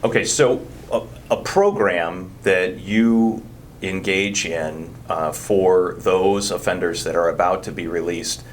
Okay, so a program that you engage in for those offenders that are about to be released,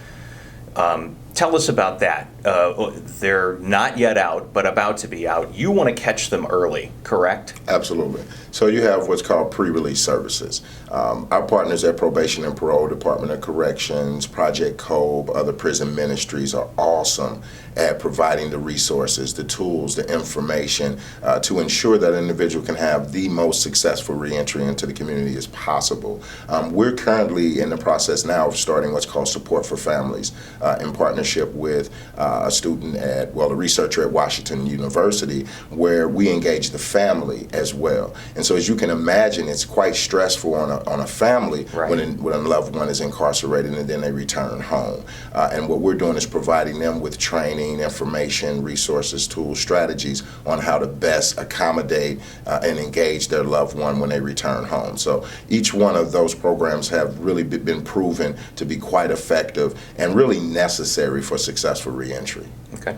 tell us about that. They're not yet out, but about to be out. You want to catch them early, correct? Absolutely. So you have what's called pre-release services. Our partners at Probation and Parole, Department of Corrections, Project COBE, other prison ministries are awesome at providing the resources, the tools, the information to ensure that an individual can have the most successful reentry into the community as possible. We're currently in the process now of starting what's called Support for Families in partnership with a researcher at Washington University, where we engage the family as well. And so as you can imagine, it's quite stressful on a family when a loved one is incarcerated and then they return home. And what we're doing is providing them with training, information, resources, tools, strategies on how to best accommodate and engage their loved one when they return home. So each one of those programs have really been proven to be quite effective and really necessary for successful reentry. Okay.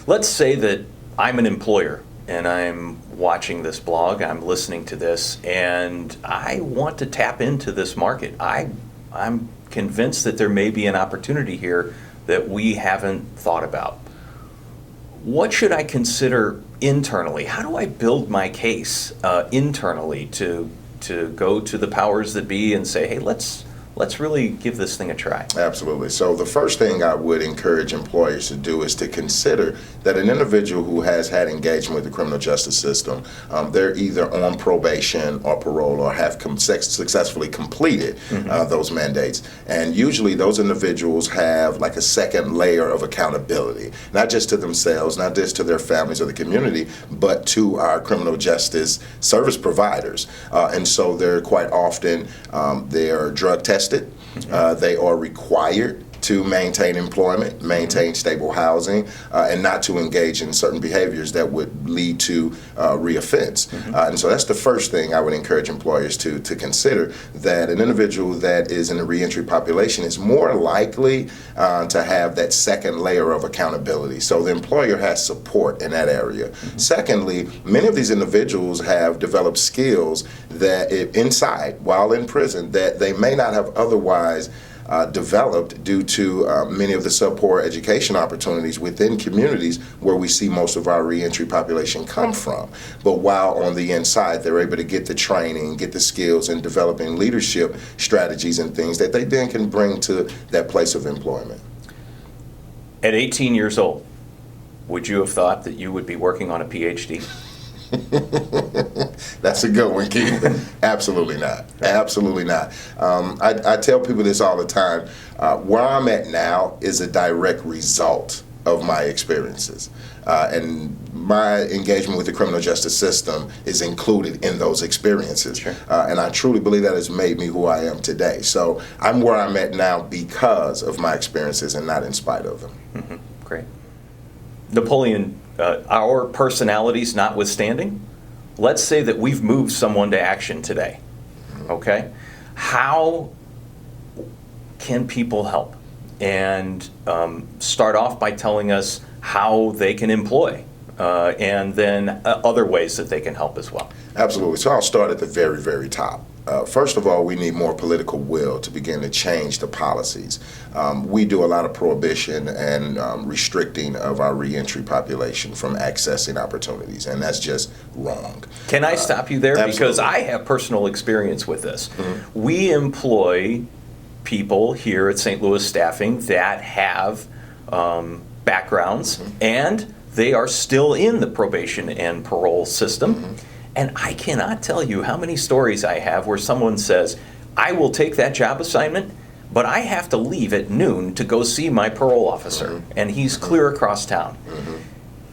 Let's say that I'm an employer and I'm watching this blog, I'm listening to this, and I want to tap into this market. I'm convinced that there may be an opportunity here that we haven't thought about. What should I consider internally? How do I build my case internally to go to the powers that be and say, hey, let's really give this thing a try? Absolutely. So the first thing I would encourage employers to do is to consider that an individual who has had engagement with the criminal justice system, they're either on probation or parole or have successfully completed those mandates. And usually those individuals have like a second layer of accountability, not just to themselves, not just to their families or the community, but to our criminal justice service providers. And so they're quite often, they are drug tested. They are required to maintain employment, maintain stable housing, and not to engage in certain behaviors that would lead to reoffense. And so that's the first thing I would encourage employers to consider, that an individual that is in the reentry population is more likely to have that second layer of accountability. So the employer has support in that area. Secondly, many of these individuals have developed skills that inside, while in prison, that they may not have otherwise developed due to many of the subpar education opportunities within communities where we see most of our reentry population come from. But while on the inside, they're able to get the training, get the skills, and developing leadership strategies and things that they then can bring to that place of employment. At 18 years old, would you have thought that you would be working on a PhD? That's a good one, Keith. Absolutely not. Absolutely not. I tell people this all the time. Where I'm at now is a direct result of my experiences. And my engagement with the criminal justice system is included in those experiences. Sure. And I truly believe that has made me who I am today. So I'm where I'm at now because of my experiences and not in spite of them. Great. Napoleon, our personalities notwithstanding, let's say that we've moved someone to action today, okay? How can people help? And start off by telling us how they can employ, and then other ways that they can help as well. Absolutely. So I'll start at the very, very top. First of all, we need more political will to begin to change the policies. We do a lot of prohibition and restricting of our reentry population from accessing opportunities, and that's just wrong. Can I stop you there? Absolutely. Because I have personal experience with this. We employ people here at St. Louis Staffing that have backgrounds, and they are still in the probation and parole system. And I cannot tell you how many stories I have where someone says, I will take that job assignment, but I have to leave at noon to go see my parole officer, and he's clear across town.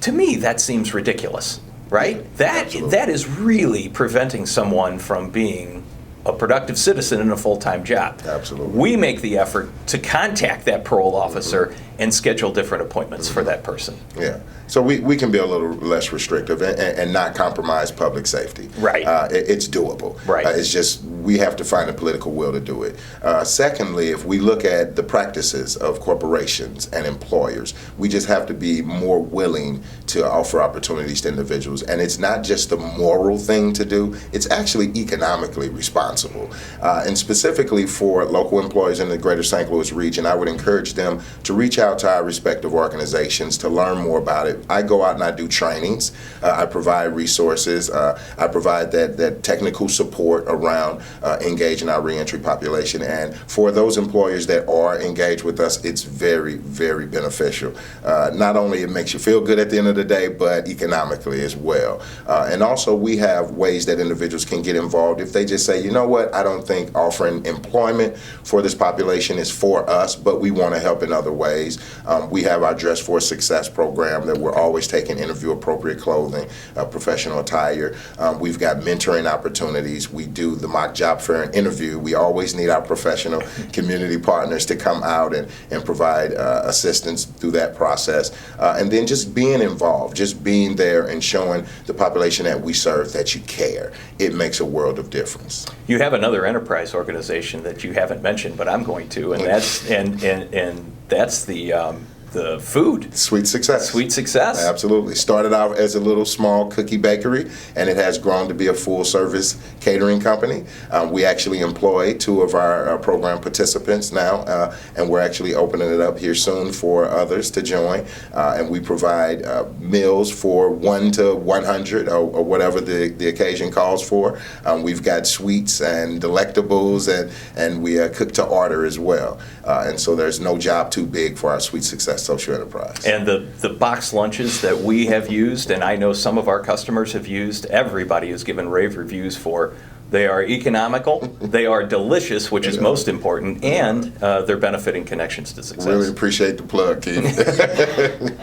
To me, that seems ridiculous, right? That is really preventing someone from being a productive citizen in a full-time job. Absolutely. We make the effort to contact that parole officer and schedule different appointments for that person. Yeah. So we can be a little less restrictive and not compromise public safety. Right. It's doable. Right. It's just we have to find the political will to do it. Secondly, if we look at the practices of corporations and employers, we just have to be more willing to offer opportunities to individuals. And it's not just a moral thing to do, it's actually economically responsible. And specifically for local employees in the greater St. Louis region, I would encourage them to reach out to our respective organizations to learn more about it. I go out and I do trainings. I provide resources. I provide that technical support around engaging our reentry population. And for those employers that are engaged with us, it's very, very beneficial. Not only it makes you feel good at the end of the day, but economically as well. And also we have ways that individuals can get involved if they just say, you know what, I don't think offering employment for this population is for us, but we want to help in other ways. We have our Dress for Success program that we're always taking interview appropriate clothing, professional attire. We've got mentoring opportunities. We do the mock job fair and interview. We always need our professional community partners to come out and provide assistance through that process. And then just being involved, just being there and showing the population that we serve that you care. It makes a world of difference. You have another enterprise organization that you haven't mentioned, but I'm going to, and that's that's the food. Sweet Success. Sweet Success. Absolutely. Started out as a little small cookie bakery, and it has grown to be a full-service catering company. We actually employ 2 of our program participants now, and we're actually opening it up here soon for others to join. And we provide meals for 1 to 100 or whatever the occasion calls for. We've got sweets and delectables, and we cook to order as well. And so there's no job too big for our Sweet Success social enterprise. And the box lunches that we have used, and I know some of our customers have used, everybody has given rave reviews for. They are economical, they are delicious, which is most important, and they're benefiting Connections to Success. Really appreciate the plug, Keith.